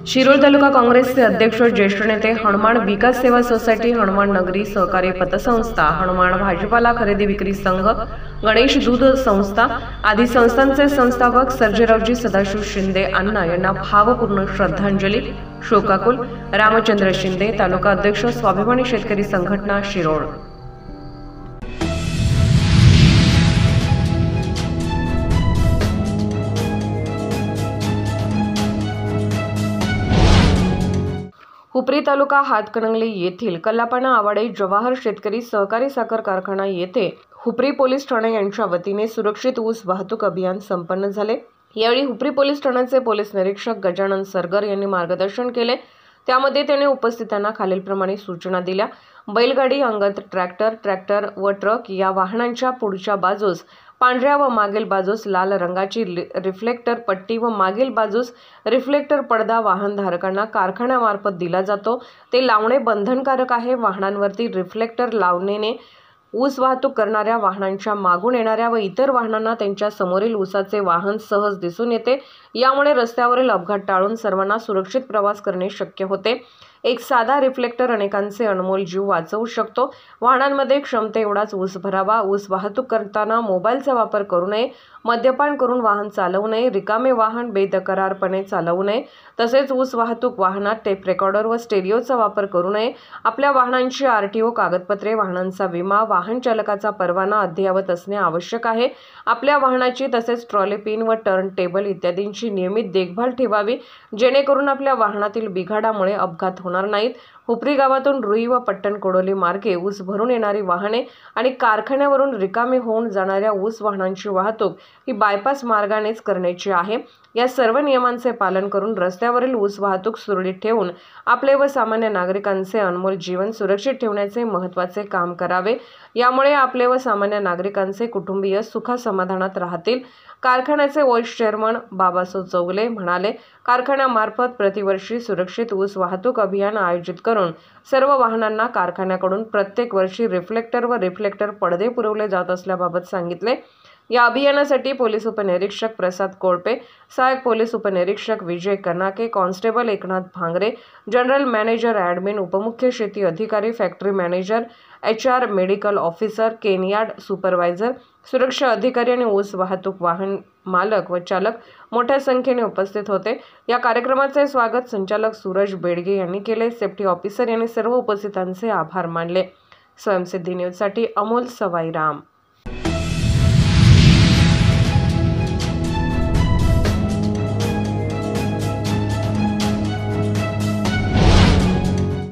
शिरोळ तालुका काँग्रेसचे अध्यक्ष ज्येष्ठ नेते, हनुमान विकास सेवा सोसायटी, हनुमान नगरी सहकारी पतसंस्था, हनुमान भाजीपाला खरेदी विक्री संघ, गणेश दूध संस्था आदी संस्थांचे संस्थापक सर्जेरावजी सदाशिव शिंदे अण्णा यांना भावपूर्ण श्रद्धांजली. शोकाकुल रामचंद्र शिंदे, तालुका अध्यक्ष, स्वाभिमानी शेतकरी संघटना, शिरोळ. हुपरी तालुका हातकणंगले येथील कल्लापाना आवाडे जवाहर शेतकरी सहकारी साखर कारखाना येथे हुपरी पोलीस ठाणे यांच्या वतीने सुरक्षित ऊस वाहतूक अभियान संपन्न झाले. यावेळी हुपरी पोलीस ठाण्याचे पोलीस निरीक्षक गजानन सरगर यांनी मार्गदर्शन केले. त्यामध्ये त्याने उपस्थितांना खालीलप्रमाणे सूचना दिल्या. बैलगाडी अंगत ट्रॅक्टर व ट्रक या वाहनांच्या पुढच्या बाजूस पांढऱ्या व मागील बाजूस लाल रंगाची रिफ्लेक्टर पट्टी व मागील बाजूस रिफ्लेक्टर पडदा वाहनधारकांना कारखान्यामार्फत दिला जातो. ते लावणे बंधनकारक आहे. वाहनांवरती रिफ्लेक्टर लावण्याने ऊस वाहतूक करणाऱ्या वाहनांच्या मागून येणाऱ्या व इतर वाहनांना त्यांच्या समोरील ऊसाचे वाहन सहज दिसून येते. यामुळे रस्त्यावरील अपघात टाळून सर्वांना सुरक्षित प्रवास करणे शक्य होते. एक साधा रिफ्लेक्टर अनेकांचे अनमोल जीव वाचवू शकतो. वाहनांमध्ये क्षमते एवढाच ऊस भरावा. ऊस वाहतूक करताना मोबाईलचा वापर करू नये. मद्यपान करून वाहन चालवू नये. रिकामे वाहन बेदरकारपणे चालवू नये. तसेच ऊस वाहतूक वाहनात टेप रेकॉर्डर व स्टेरिओचा वापर करू नये. आपल्या वाहनांची RTO कागदपत्रे, वाहनांचा विमा, वाहन चालकाचा परवाना अद्ययावत असणे आवश्यक आहे. आपल्या वाहनाची तसेच ट्रॉली पिन व टर्न टेबल इत्यादींची नियमित देखभाल ठेवावी, जेणेकरून आपल्या वाहनातील बिघाडामुळे अपघात होणार नाहीत. हुपरी गावातून रुई व पट्टण कोडोली मार्गे ऊस भरून येणारी वाहने आणि कारखान्यावरून रिकामे होऊन जाणाऱ्या ऊस वाहनांची वाहतूक ही बायपास मार्गानेच करण्याची आहे. या सर्व नियमांचे पालन करून रस्त्यावरील ऊस वाहतूक सुरळीत ठेवून आपले व सामान्य नागरिकांचे अनमोल जीवन सुरक्षित ठेवण्याचे महत्त्वाचे काम करावे. यामुळे आपले व सामान्य नागरिकांचे कुटुंबीय सुखासमाधानात राहतील. कारखान्याचे व्हाईस चेअरमन बाबासाहेब चौगले म्हणाले, कारखान्यामार्फत प्रतिवर्षी सुरक्षित ऊस वाहतूक अभियान आयोजित करून सर्व वाहनांना कारखान्याकडून प्रत्येक वर्षी रिफ्लेक्टर व रिफ्लेक्टर पडदे पुरवले जात असल्याबाबत सांगितले. या अभियानासाठी पोलीस उपनिरीक्षक प्रसाद कोळपे, सहाय्यक पोलीस उपनिरीक्षक Vijay Karnake, constable Eknath Bhangare, general manager admin, उपमुख्य शेती अधिकारी, factory manager, HR, medical officer, cane yard supervisor, सुरक्षा अधिकारी आणि ऊस वाहतूक वाहन मालक व चालक मोठ्या संख्येने उपस्थित होते. या कार्यक्रमाचे स्वागत संचालक सूरज बेडगे यांनी केले. सेफ्टी ऑफिसर यांनी सर्व उपस्थितांचे आभार मानले. स्वयंसिद्धी न्यूजसाठी अमोल सवाईराम.